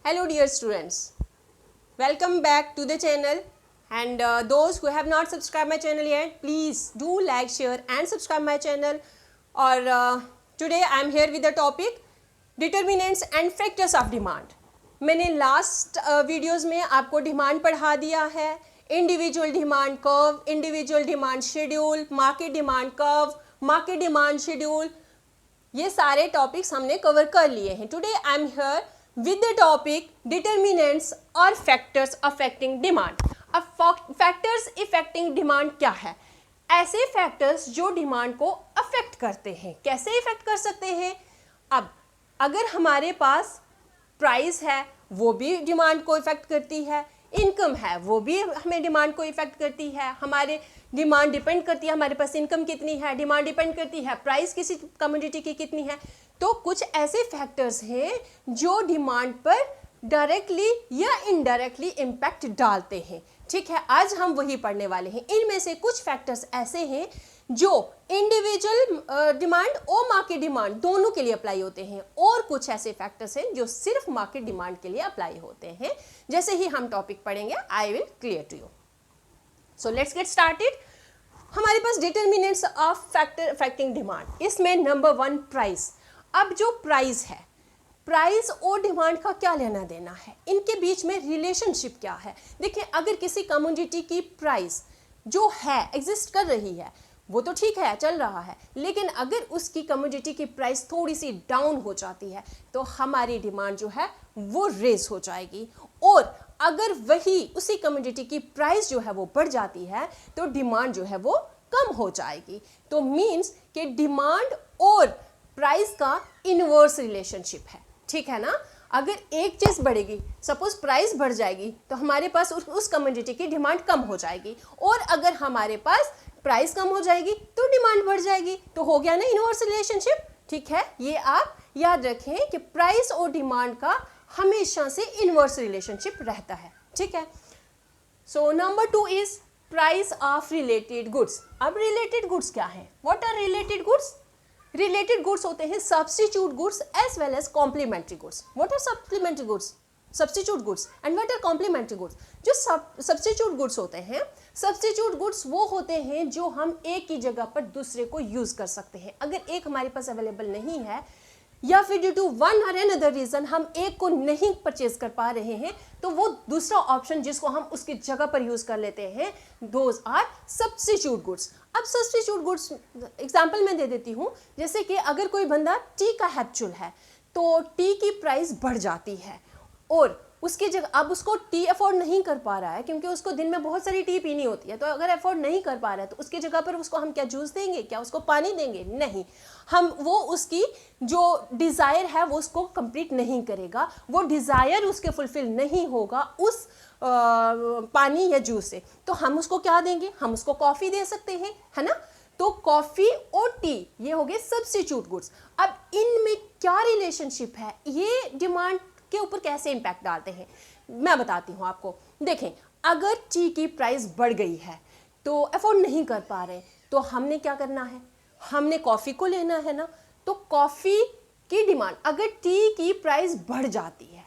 Hello dear students, welcome back to the channel and those who have not subscribed my channel yet, please do like, share and subscribe my channel. और today I am here with the topic determinants and factors of demand. मैंने last videos में आपको demand पढ़ा दिया है, individual demand curve, individual demand schedule, market demand curve, market demand schedule, ये सारे topics हमने कवर कर लिए हैं. Today I am here with the topic determinants or factors affecting demand. अब factors affecting demand क्या है? ऐसे factors जो demand को affect करते हैं. कैसे affect कर सकते हैं? अब अगर हमारे पास price है वो भी demand को affect करती है, इनकम है वो भी हमें डिमांड को इफेक्ट करती है, हमारे डिमांड डिपेंड करती है हमारे पास इनकम कितनी है, डिमांड डिपेंड करती है प्राइस किसी कमोडिटी की कितनी है. तो कुछ ऐसे फैक्टर्स हैं जो डिमांड पर डायरेक्टली या इनडायरेक्टली इम्पैक्ट डालते हैं. ठीक है, आज हम वही पढ़ने वाले हैं. इनमें से कुछ फैक्टर्स ऐसे हैं जो इंडिविजुअल डिमांड और मार्केट डिमांड दोनों के लिए अप्लाई होते हैं, और कुछ ऐसे फैक्टर्स हैं जो सिर्फ मार्केट डिमांड के लिए अप्लाई होते हैं. जैसे ही हम टॉपिक पढ़ेंगे I will clear to you. So let's get started. हमारे पास determinants of factor affecting demand. इसमें नंबर 1 प्राइस. अब जो प्राइस है, प्राइस और डिमांड का क्या लेना देना है, इनके बीच में रिलेशनशिप क्या है. देखिए, अगर किसी कमोडिटी की प्राइस जो है एग्जिस्ट कर रही है वो तो ठीक है, चल रहा है, लेकिन अगर उसकी कमोडिटी की प्राइस थोड़ी सी डाउन हो जाती है तो हमारी डिमांड जो है वो रेज हो जाएगी. और अगर वही उसी कमोडिटी की प्राइस जो है वो बढ़ जाती है तो डिमांड जो है वो कम हो जाएगी. तो मीन्स कि डिमांड और प्राइस का इनवर्स रिलेशनशिप है. ठीक है ना. अगर एक चीज़ बढ़ेगी, सपोज प्राइस बढ़ जाएगी, तो हमारे पास उस कमोडिटी की डिमांड कम हो जाएगी, और अगर हमारे पास प्राइस कम हो जाएगी तो डिमांड बढ़ जाएगी. तो हो गया ना इनवर्स रिलेशनशिप. ठीक है, ये आप याद रखें कि प्राइस और डिमांड का हमेशा से इनवर्स रिलेशनशिप रहता है. ठीक है. So number 2 is price of related goods. अब रिलेटेड गुड्स क्या है? What are related goods? Related goods होते हैं substitute goods as well as complementary goods. What are supplementary goods? Substitute goods. And what are complementary goods? जो substitute goods होते हैं, substitute goods वो होते हैं जो हम एक ही जगह पर दूसरे को यूज कर सकते हैं. अगर एक हमारे पास अवेलेबल नहीं है, या फिर ड्यू टू वन और अनदर रीजन हम एक को नहीं परचेज कर पा रहे हैं, तो वो दूसरा ऑप्शन जिसको हम उसकी जगह पर यूज कर लेते हैं, दोज आर सब्स्टिट्यूट गुड्स. अब सब्स्टिट्यूट गुड्स एग्जांपल मैं दे देती हूँ. जैसे कि अगर कोई बंदा टी का हैबिचुअल है तो टी की प्राइस बढ़ जाती है, और उसकी जगह अब उसको टी अफोर्ड नहीं कर पा रहा है क्योंकि उसको दिन में बहुत सारी टी पीनी होती है. तो अगर अफोर्ड नहीं कर पा रहा है तो उसकी जगह पर उसको हम क्या जूस देंगे, क्या उसको पानी देंगे? नहीं. हम वो उसकी जो डिज़ायर है वो उसको कंप्लीट नहीं करेगा, वो डिज़ायर उसके फुलफिल नहीं होगा उस पानी या जूस से. तो हम उसको क्या देंगे? हम उसको कॉफ़ी दे सकते हैं, है ना. तो कॉफ़ी और टी ये हो गए सब्स्टिट्यूट गुड्स. अब इनमें क्या रिलेशनशिप है, ये डिमांड के ऊपर कैसे इंपैक्ट डालते हैं, मैं बताती हूँ आपको. देखें, अगर टी की प्राइस बढ़ गई है तो अफोर्ड नहीं कर पा रहे, तो हमने क्या करना है? हमने कॉफ़ी को लेना है ना. तो कॉफ़ी की डिमांड, अगर टी की प्राइस बढ़ जाती है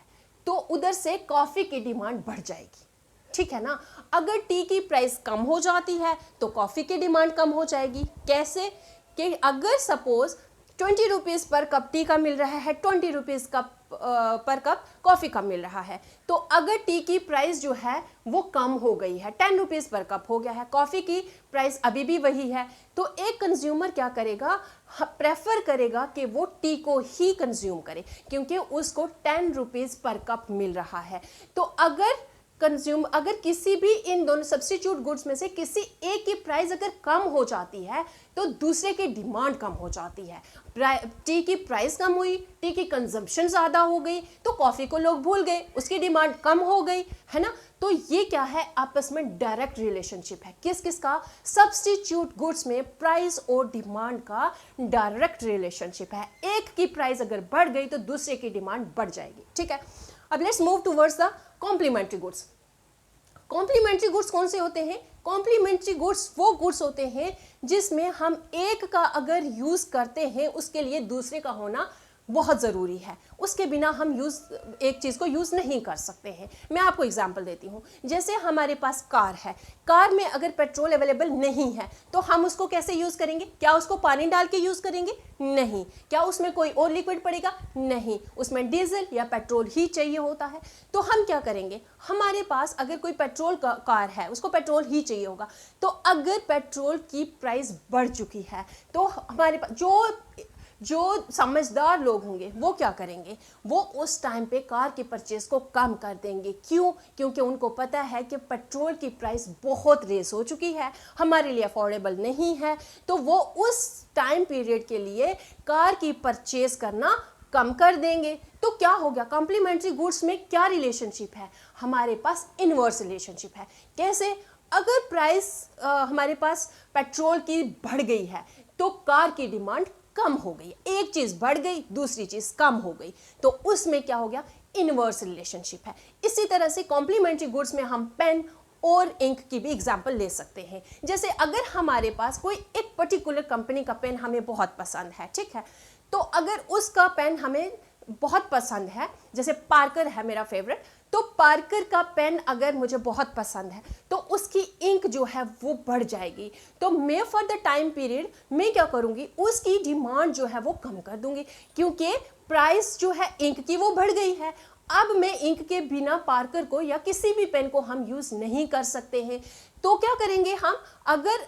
तो उधर से कॉफ़ी की डिमांड बढ़ जाएगी. ठीक है ना. अगर टी की प्राइस कम हो जाती है तो कॉफ़ी की डिमांड कम हो जाएगी. कैसे? कि अगर सपोज 20 रुपीज़ पर कप टी का मिल रहा है, 20 रुपीज़ पर कप कॉफ़ी का मिल रहा है, तो अगर टी की प्राइस जो है वो कम हो गई है, 10 रुपीज़ पर कप हो गया है, कॉफ़ी की प्राइस अभी भी वही है, तो एक कंज्यूमर क्या करेगा? प्रेफर करेगा कि वो टी को ही कंज्यूम करे क्योंकि उसको 10 रुपीज़ पर कप मिल रहा है. तो अगर किसी भी इन दोनों सब्स्टिट्यूट गुड्स में से किसी एक की प्राइस अगर कम हो जाती है तो दूसरे की डिमांड कम हो जाती है. टी की प्राइस कम हुई, टी की कंजम्पशन ज़्यादा हो गई, तो कॉफ़ी को लोग भूल गए, उसकी डिमांड कम हो गई, है ना. तो ये क्या है? आपस में डायरेक्ट रिलेशनशिप है. किस किस का? सब्स्टिट्यूट गुड्स में प्राइस और डिमांड का डायरेक्ट रिलेशनशिप है. एक की प्राइस अगर बढ़ गई तो दूसरे की डिमांड बढ़ जाएगी. ठीक है. अब let's move towards the complementary goods. Complementary goods कौन से होते हैं? कॉम्प्लीमेंट्री गुड्स वो गुड्स होते हैं जिसमें हम एक का अगर यूज़ करते हैं उसके लिए दूसरे का होना बहुत ज़रूरी है, उसके बिना हम एक चीज़ को यूज़ नहीं कर सकते हैं। मैं आपको एग्जांपल देती हूँ, जैसे हमारे पास कार है, कार में अगर पेट्रोल अवेलेबल नहीं है तो हम उसको कैसे यूज़ करेंगे? क्या उसको पानी डाल के यूज़ करेंगे? नहीं। क्या उसमें कोई और लिक्विड पड़ेगा? नहीं, उसमें डीजल या पेट्रोल ही चाहिए होता है। तो हम क्या करेंगे, हमारे पास अगर कोई पेट्रोल का कार है, उसको पेट्रोल ही चाहिए होगा, तो अगर पेट्रोल की प्राइस बढ़ चुकी है तो हमारे पास जो समझदार लोग होंगे वो क्या करेंगे, वो उस टाइम पे कार की परचेज को कम कर देंगे। क्यों? क्योंकि उनको पता है कि पेट्रोल की प्राइस बहुत रेस हो चुकी है, हमारे लिए अफोर्डेबल नहीं है, तो वो उस टाइम पीरियड के लिए कार की परचेज करना कम कर देंगे। तो क्या हो गया, कॉम्प्लीमेंट्री गुड्स में क्या रिलेशनशिप है? हमारे पास इनवर्स रिलेशनशिप है। कैसे? अगर प्राइस हमारे पास पेट्रोल की बढ़ गई है तो कार की डिमांड कम हो गई, एक चीज बढ़ गई दूसरी चीज कम हो गई, तो उसमें क्या हो गया, इनवर्स रिलेशनशिप है। इसी तरह से कॉम्प्लीमेंट्री गुड्स में हम पेन और इंक की भी एग्जांपल ले सकते हैं। जैसे अगर हमारे पास कोई एक पर्टिकुलर कंपनी का पेन हमें बहुत पसंद है, ठीक है, तो अगर उसका पेन हमें बहुत पसंद है, जैसे पार्कर है मेरा फेवरेट, तो पार्कर का पेन अगर मुझे बहुत पसंद है तो उसकी इंक जो है वो बढ़ जाएगी। तो मैं फॉर द टाइम पीरियड मैं क्या करूंगी, उसकी डिमांड जो है वो कम कर दूंगी, क्योंकि प्राइस जो है इंक की वो बढ़ गई है। अब मैं इंक के बिना पार्कर को या किसी भी पेन को हम यूज नहीं कर सकते हैं। तो क्या करेंगे हम, अगर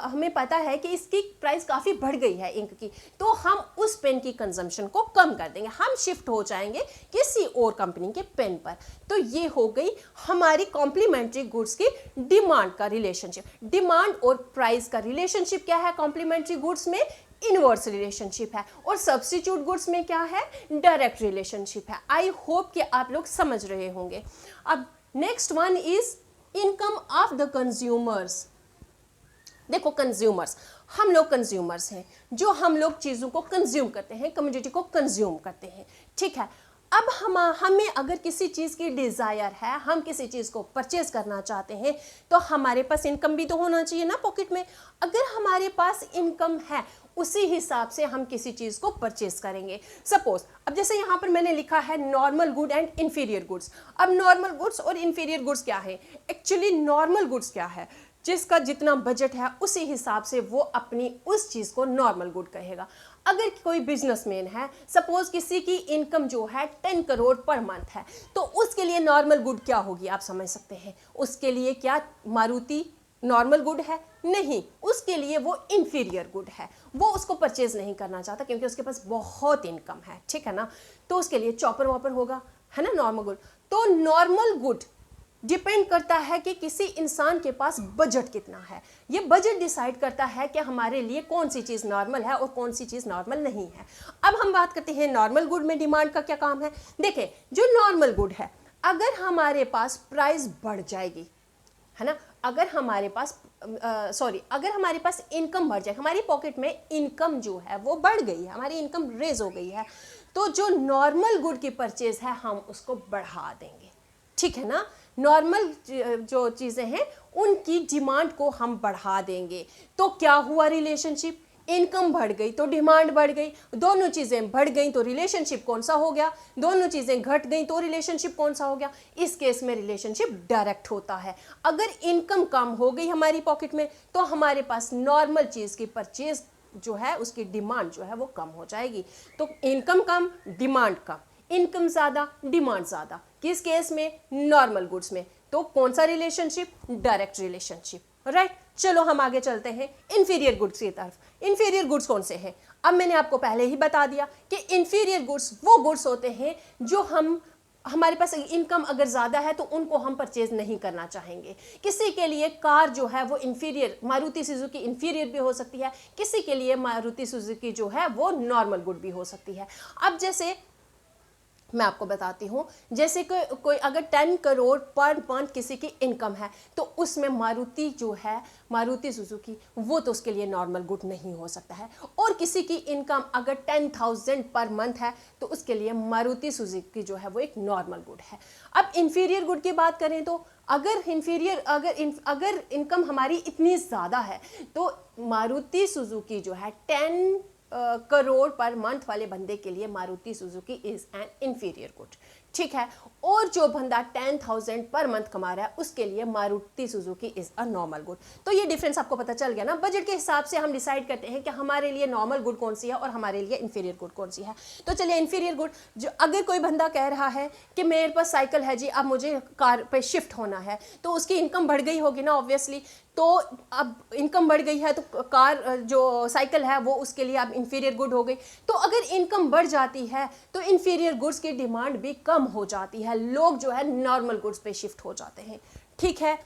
हमें पता है कि इसकी प्राइस काफ़ी बढ़ गई है इंक की, तो हम उस पेन की कंजम्पशन को कम कर देंगे, हम शिफ्ट हो जाएंगे किसी और कंपनी के पेन पर। तो ये हो गई हमारी कॉम्प्लीमेंट्री गुड्स की डिमांड का रिलेशनशिप। डिमांड और प्राइस का रिलेशनशिप क्या है कॉम्प्लीमेंट्री गुड्स में? इनवर्स रिलेशनशिप है। और सब्स्टिट्यूट गुड्स में क्या है? डायरेक्ट रिलेशनशिप है। आई होप कि आप लोग समझ रहे होंगे। अब next one is income of the consumers. देखो कंज्यूमर्स, हम लोग कंज्यूमर्स हैं, जो हम लोग चीज़ों को कंज्यूम करते हैं, कमोडिटी को कंज्यूम करते हैं, ठीक है। अब हमें अगर किसी चीज़ की डिज़ायर है, हम किसी चीज़ को परचेज करना चाहते हैं, तो हमारे पास इनकम भी तो होना चाहिए ना पॉकेट में। अगर हमारे पास इनकम है, उसी हिसाब से हम किसी चीज़ को परचेज करेंगे। सपोज अब जैसे यहाँ पर मैंने लिखा है normal good and inferior goods. अब नॉर्मल गुड्स और इन्फीरियर गुड्स क्या है? एक्चुअली नॉर्मल गुड्स क्या है? जिसका जितना बजट है उसी हिसाब से वो अपनी उस चीज़ को नॉर्मल गुड कहेगा। अगर कोई बिजनेसमैन है, सपोज किसी की इनकम जो है 10 करोड़ पर मंथ है, तो उसके लिए नॉर्मल गुड क्या होगी? आप समझ सकते हैं। उसके लिए क्या मारुति नॉर्मल गुड है? नहीं, उसके लिए वो इन्फीरियर गुड है। वो उसको परचेज नहीं करना चाहता क्योंकि उसके पास बहुत इनकम है, ठीक है ना। तो उसके लिए चॉपर वॉपर होगा, है ना, नॉर्मल गुड। तो नॉर्मल गुड डिपेंड करता है कि किसी इंसान के पास बजट कितना है। ये बजट डिसाइड करता है कि हमारे लिए कौन सी चीज़ नॉर्मल है और कौन सी चीज़ नॉर्मल नहीं है। अब हम बात करते हैं नॉर्मल गुड में डिमांड का क्या काम है। देखें, जो नॉर्मल गुड है, अगर हमारे पास प्राइस बढ़ जाएगी, है ना, अगर हमारे पास अगर हमारे पास इनकम बढ़ जाए, हमारी पॉकेट में इनकम जो है वो बढ़ गई है, हमारी इनकम रेज हो गई है, तो जो नॉर्मल गुड की परचेज है हम उसको बढ़ा देंगे, ठीक है ना। नॉर्मल जो चीज़ें हैं उनकी डिमांड को हम बढ़ा देंगे। तो क्या हुआ रिलेशनशिप? इनकम बढ़ गई तो डिमांड बढ़ गई, दोनों चीज़ें बढ़ गई तो रिलेशनशिप कौन सा हो गया? दोनों चीज़ें घट गई तो रिलेशनशिप कौन सा हो गया? इस केस में रिलेशनशिप डायरेक्ट होता है। अगर इनकम कम हो गई हमारी पॉकेट में तो हमारे पास नॉर्मल चीज़ की परचेज जो है उसकी डिमांड जो है वो कम हो जाएगी। तो इनकम कम, डिमांड कम, इनकम ज़्यादा, डिमांड ज़्यादा, किस केस में? नॉर्मल गुड्स में। तो कौन सा रिलेशनशिप? Direct relationship, right. चलो हम आगे चलते हैं इन्फीरियर गुड्स की तरफ। इन्फीरियर गुड्स कौन से हैं? अब मैंने आपको पहले ही बता दिया कि इन्फीरियर गुड्स वो गुड्स होते हैं जो हमारे पास इनकम अगर ज़्यादा है तो उनको हम परचेज नहीं करना चाहेंगे। किसी के लिए कार जो है वो इन्फीरियर, मारुति सुजुकी इन्फीरियर भी हो सकती है, किसी के लिए मारुति सुजुकी जो है वो नॉर्मल गुड भी हो सकती है। अब जैसे मैं आपको बताती हूँ, जैसे कोई अगर 10 करोड़ पर मंथ किसी की इनकम है तो उसमें मारुति जो है, मारुति सुजुकी, वो तो उसके लिए नॉर्मल गुड नहीं हो सकता है। और किसी की इनकम अगर 10,000 पर मंथ है तो उसके लिए मारुति सुजुकी जो है वो एक नॉर्मल गुड है। अब इन्फीरियर गुड की बात करें तो अगर इनकम हमारी इतनी ज़्यादा है तो मारुति सुजुकी जो है करोड़ पर मंथ वाले बंदे के लिए Maruti Suzuki is an inferior good, ठीक है। और जो बंदा 10,000 पर मंथ कमा रहा है उसके लिए Maruti Suzuki is a normal good. तो ये डिफरेंस आपको पता चल गया ना। बजट के हिसाब से हम डिसाइड करते हैं कि हमारे लिए नॉर्मल गुड कौन सी है और हमारे लिए इंफीरियर गुड कौन सी है। तो चलिए इंफीरियर गुड, जो अगर कोई बंदा कह रहा है कि मेरे पास साइकिल है जी, अब मुझे कार पे शिफ्ट होना है, तो उसकी इनकम बढ़ गई होगी ना ऑब्वियसली। तो अब इनकम बढ़ गई है तो कार जो साइकिल है वो उसके लिए अब इंफीरियर गुड हो गई। तो अगर इनकम बढ़ जाती है तो इंफीरियर गुड्स की डिमांड भी कम हो जाती है, लोग जो है नॉर्मल गुड्स पे शिफ्ट हो जाते हैं, ठीक है।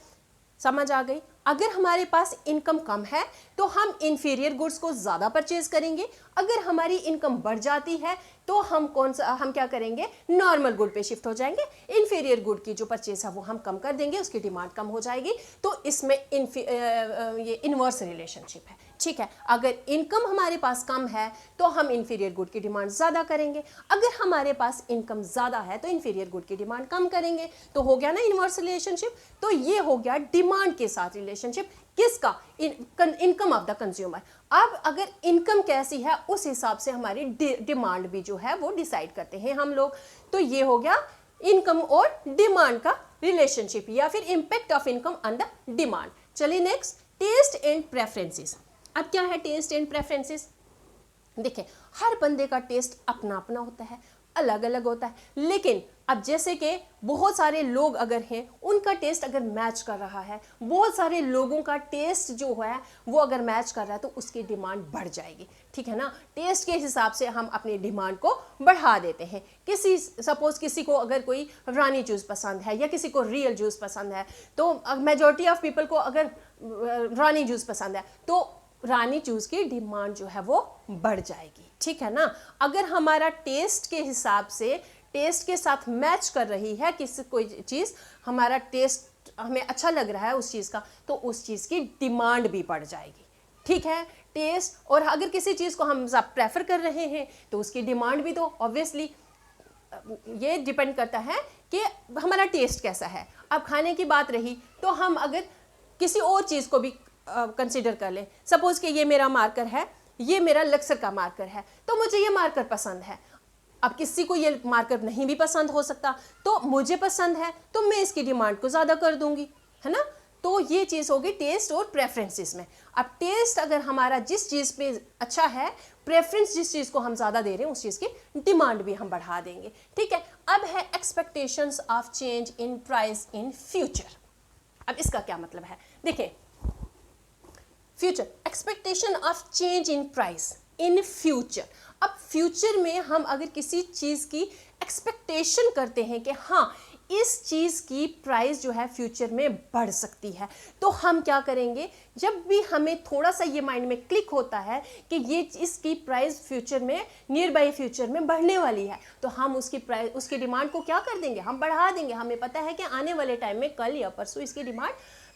समझ आ गई। अगर हमारे पास इनकम कम है तो हम इंफीरियर गुड्स को ज़्यादा परचेज करेंगे, अगर हमारी इनकम बढ़ जाती है तो हम क्या करेंगे, नॉर्मल गुड पे शिफ्ट हो जाएंगे। इंफीरियर गुड की जो परचेज है वो हम कम कर देंगे, उसकी डिमांड कम हो जाएगी। तो इसमें ये इनवर्स रिलेशनशिप है, ठीक है। अगर इनकम हमारे पास कम है तो हम इंफीरियर गुड की डिमांड ज़्यादा करेंगे, अगर हमारे पास इनकम ज़्यादा है तो इंफीरियर गुड की डिमांड कम करेंगे। तो हो गया ना इनवर्स रिलेशनशिप। तो ये हो गया डिमांड के साथ रिलेशनशिप, किसका, इनकम ऑफ द कंज्यूमर। अब अगर इनकम कैसी है उस हिसाब से हमारी डिमांड भी जो है वो डिसाइड करते हैं हम लोग। तो ये हो गया इनकम और डिमांड का रिलेशनशिप या फिर impact of income on the demand. चलिए नेक्स्ट, टेस्ट एंड प्रेफरेंसेस। अब क्या है टेस्ट एंड प्रेफरेंसेस? देखिए हर बंदे का टेस्ट अपना अपना होता है, अलग अलग होता है। लेकिन अब जैसे कि बहुत सारे लोग अगर हैं उनका टेस्ट अगर मैच कर रहा है, बहुत सारे लोगों का टेस्ट जो है वो अगर मैच कर रहा है तो उसकी डिमांड बढ़ जाएगी, ठीक है ना। टेस्ट के हिसाब से हम अपनी डिमांड को बढ़ा देते हैं। सपोज किसी को अगर कोई रानी जूस पसंद है या किसी को रियल जूस पसंद है, तो मेजॉरिटी ऑफ पीपल को अगर रानी जूस पसंद है तो रानी जूस की डिमांड जो है वो बढ़ जाएगी, ठीक है ना। अगर हमारा टेस्ट के हिसाब से, टेस्ट के साथ मैच कर रही है किसी कोई चीज़, हमारा टेस्ट हमें अच्छा लग रहा है उस चीज़ का, तो उस चीज़ की डिमांड भी बढ़ जाएगी, ठीक है। टेस्ट, और अगर किसी चीज़ को हम प्रेफर कर रहे हैं तो उसकी डिमांड भी, तो ऑब्वियसली ये डिपेंड करता है कि हमारा टेस्ट कैसा है। अब खाने की बात रही तो हम अगर किसी और चीज़ को भी कंसिडर कर लें, सपोज कि ये मेरा मार्कर है, ये मेरा लक्सर का मार्कर है, तो मुझे ये मार्कर पसंद है। अब किसी को ये मार्कर नहीं भी पसंद हो सकता, तो मुझे पसंद है तो मैं इसकी डिमांड को ज़्यादा कर दूंगी, है ना। तो ये चीज़ होगी टेस्ट और प्रेफरेंसेस में। अब टेस्ट अगर हमारा जिस चीज़ पे अच्छा है, प्रेफरेंस जिस चीज़ को हम ज़्यादा दे रहे हैं उस चीज़ की डिमांड भी हम बढ़ा देंगे, ठीक है। अब है expectations of change in price in future. अब इसका क्या मतलब है, देखिए future, expectation of change in price in future. अब फ्यूचर में हम अगर किसी चीज़ की एक्सपेक्टेशन करते हैं कि हाँ इस चीज़ की प्राइस जो है फ्यूचर में बढ़ सकती है, तो हम क्या करेंगे, जब भी हमें थोड़ा सा ये माइंड में क्लिक होता है कि ये इसकी प्राइस फ्यूचर में, नियर बाई फ्यूचर में बढ़ने वाली है, तो हम उसकी प्राइस, उसकी डिमांड को क्या कर देंगे, हम बढ़ा देंगे। हमें पता है कि आने वाले टाइम में कल या परसों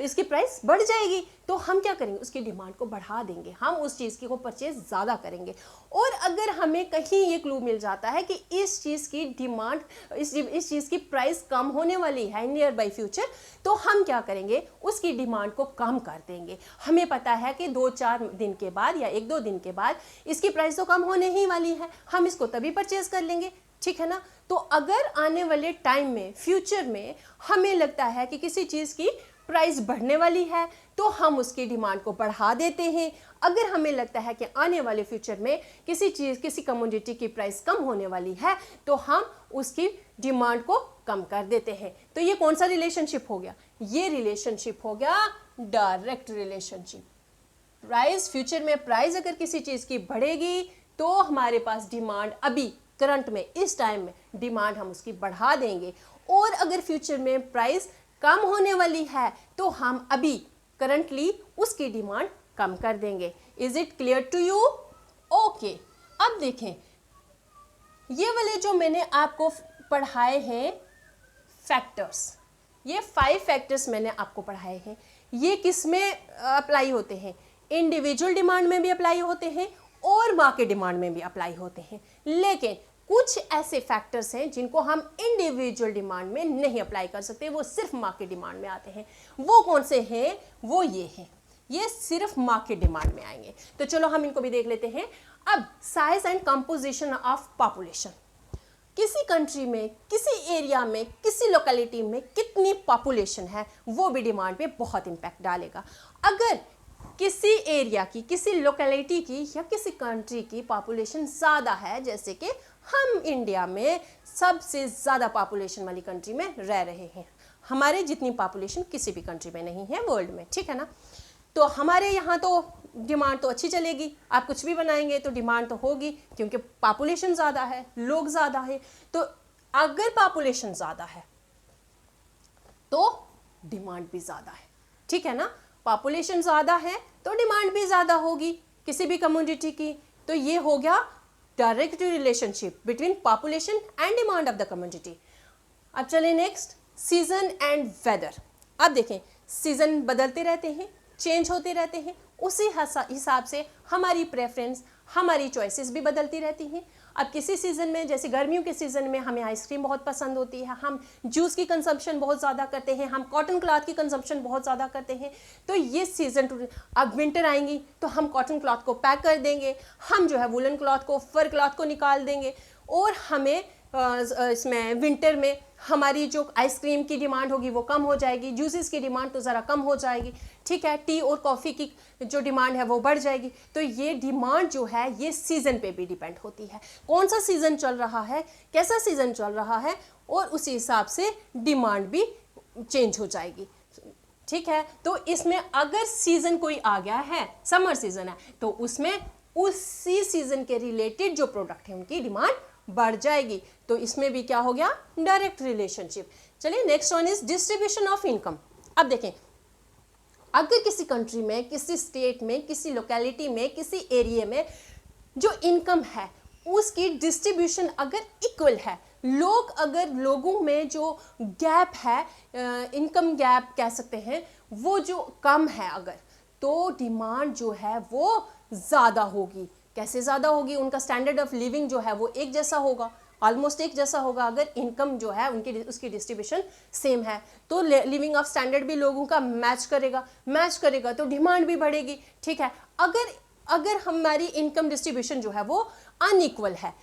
इसकी प्राइस बढ़ जाएगी, तो हम क्या करेंगे, उसकी डिमांड को बढ़ा देंगे, हम उस चीज़ की को परचेज ज़्यादा करेंगे। और अगर हमें कहीं ये क्लू मिल जाता है कि इस चीज़ की डिमांड, इस चीज़ की प्राइस कम होने वाली है नियर बाई फ्यूचर, तो हम क्या करेंगे, उसकी डिमांड को कम कर देंगे। हमें पता है कि 2-4 दिन के बाद या 1-2 दिन के बाद इसकी प्राइस तो कम होने ही वाली है, हम इसको तभी परचेज कर लेंगे, ठीक है ना। तो अगर आने वाले टाइम में, फ्यूचर में हमें लगता है कि किसी चीज़ की प्राइस बढ़ने वाली है तो हम उसकी डिमांड को बढ़ा देते हैं। अगर हमें लगता है कि आने वाले फ्यूचर में किसी कमोडिटी की प्राइस कम होने वाली है तो हम उसकी डिमांड को कम कर देते हैं। तो ये कौन सा रिलेशनशिप हो गया, ये रिलेशनशिप हो गया डायरेक्ट रिलेशनशिप। प्राइस, फ्यूचर में प्राइस अगर किसी चीज़ की बढ़ेगी तो हमारे पास डिमांड, अभी करंट में इस टाइम में डिमांड हम उसकी बढ़ा देंगे, और अगर फ्यूचर में प्राइस कम होने वाली है तो हम अभी करंटली उसकी डिमांड कम कर देंगे। Is it clear to you? Okay, अब देखें ये वाले जो मैंने आपको पढ़ाए हैं फैक्टर्स, ये 5 फैक्टर्स मैंने आपको पढ़ाए हैं, ये किस में अप्लाई होते हैं, इंडिविजुअल डिमांड में भी अप्लाई होते हैं और मार्केट डिमांड में भी अप्लाई होते हैं। लेकिन कुछ ऐसे फैक्टर्स हैं जिनको हम इंडिविजुअल डिमांड में नहीं अप्लाई कर सकते, वो सिर्फ मार्केट डिमांड में आते हैं। वो कौन से हैं? वो ये हैं, ये सिर्फ मार्केट डिमांड में आएंगे। तो चलो हम इनको भी देख लेते हैं। अब size and composition of population, किसी कंट्री में, किसी एरिया में, किसी लोकेलिटी में कितनी पॉपुलेशन है वो भी डिमांड पे बहुत इम्पैक्ट डालेगा। अगर किसी एरिया की, किसी लोकेलिटी की या किसी कंट्री की पॉपुलेशन ज़्यादा है, जैसे कि हम इंडिया में सबसे ज़्यादा पॉपुलेशन वाली कंट्री में रह रहे हैं, हमारे जितनी पॉपुलेशन किसी भी कंट्री में नहीं है वर्ल्ड में, ठीक है ना, तो हमारे यहाँ तो डिमांड तो अच्छी चलेगी। आप कुछ भी बनाएंगे तो डिमांड तो होगी, क्योंकि पॉपुलेशन ज़्यादा है, लोग ज़्यादा है। तो अगर पॉपुलेशन ज़्यादा है तो डिमांड भी ज़्यादा है, ठीक है ना। पॉपुलेशन ज़्यादा है तो डिमांड भी ज़्यादा होगी किसी भी कम्युनिटी की। तो ये हो गया direct relationship between population and demand of the community. अब चले नेक्स्ट, सीजन एंड वेदर। अब देखें, सीजन बदलते रहते हैं, चेंज होते रहते हैं, उसी हिसाब से हमारी प्रेफरेंस, हमारी चॉइसेस भी बदलती रहती हैं। अब किसी सीज़न में, जैसे गर्मियों के सीज़न में हमें आइसक्रीम बहुत पसंद होती है, हम जूस की कंजम्पशन बहुत ज़्यादा करते हैं, हम कॉटन क्लॉथ की कंजम्पशन बहुत ज़्यादा करते हैं। तो ये सीज़न, अब विंटर आएंगी तो हम कॉटन क्लॉथ को पैक कर देंगे, हम जो है वुलन क्लॉथ को, फर क्लॉथ को निकाल देंगे, और हमें इसमें विंटर में हमारी जो आइसक्रीम की डिमांड होगी वो कम हो जाएगी, जूसेस की डिमांड तो ज़रा कम हो जाएगी, ठीक है, टी और कॉफ़ी की जो डिमांड है वो बढ़ जाएगी। तो ये डिमांड जो है ये सीज़न पे भी डिपेंड होती है, कौन सा सीज़न चल रहा है, कैसा सीज़न चल रहा है, और उसी हिसाब से डिमांड भी चेंज हो जाएगी, ठीक है। तो इसमें अगर सीज़न कोई आ गया है, समर सीज़न है, तो उसमें उसी सीज़न के रिलेटेड जो प्रोडक्ट है उनकी डिमांड बढ़ जाएगी। तो इसमें भी क्या हो गया, डायरेक्ट रिलेशनशिप। चलिए next one is distribution of income. अब देखें, अगर किसी कंट्री में, किसी स्टेट में, किसी लोकेलिटी में, किसी एरिया में जो इनकम है उसकी डिस्ट्रीब्यूशन अगर इक्वल है, लोगों में जो गैप है, इनकम गैप कह सकते हैं, वो जो कम है अगर, तो डिमांड जो है वो ज़्यादा होगी। कैसे ज़्यादा होगी, उनका स्टैंडर्ड ऑफ लिविंग जो है वो एक जैसा होगा, ऑलमोस्ट एक जैसा होगा। अगर इनकम जो है उनकी, उसकी डिस्ट्रीब्यूशन सेम है तो लिविंग ऑफ स्टैंडर्ड भी लोगों का मैच करेगा तो डिमांड भी बढ़ेगी, ठीक है। अगर हमारी इनकम डिस्ट्रीब्यूशन जो है वो अनइक्वल है,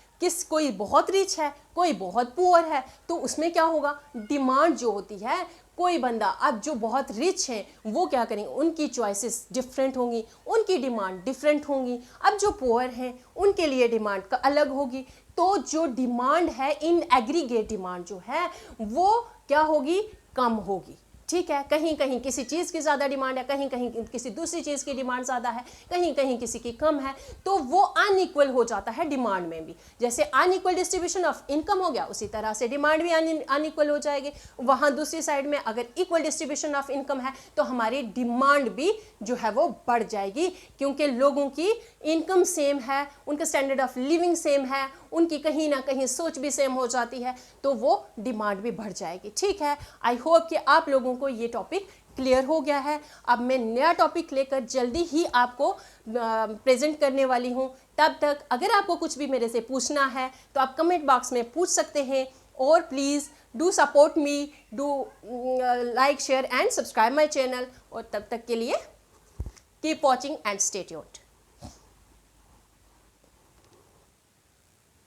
कोई बहुत रिच है, कोई बहुत पुअर है, तो उसमें क्या होगा, डिमांड जो होती है, कोई बंदा, अब जो बहुत रिच हैं वो क्या करेंगे, उनकी चॉइसेस डिफरेंट होंगी, उनकी डिमांड डिफरेंट होंगी। अब जो पुअर हैं उनके लिए डिमांड का अलग होगी। तो जो डिमांड है, इन एग्रीगेट डिमांड जो है वो क्या होगी, कम होगी, ठीक है। कहीं कहीं किसी चीज़ की ज़्यादा डिमांड है, कहीं कहीं किसी दूसरी चीज़ की डिमांड ज़्यादा है, कहीं कहीं किसी की कम है, तो वो अनइक्वल हो जाता है डिमांड में भी। जैसे अनइक्वल डिस्ट्रीब्यूशन ऑफ इनकम हो गया, उसी तरह से डिमांड भी अनइक्वल हो जाएगी। वहाँ दूसरी साइड में अगर इक्वल डिस्ट्रीब्यूशन ऑफ इनकम है तो हमारी डिमांड भी जो है वो बढ़ जाएगी, क्योंकि लोगों की इनकम सेम है, उनका स्टैंडर्ड ऑफ लिविंग सेम है, उनकी कहीं ना कहीं सोच भी सेम हो जाती है, तो वो डिमांड भी बढ़ जाएगी, ठीक है। आई होप कि आप लोगों को ये टॉपिक क्लियर हो गया है। अब मैं नया टॉपिक लेकर जल्दी ही आपको प्रेजेंट करने वाली हूँ। तब तक अगर आपको कुछ भी मेरे से पूछना है तो आप कमेंट बॉक्स में पूछ सकते हैं, और please do support me, do like, share and subscribe my channel. और तब तक के लिए keep watching and stay tuned.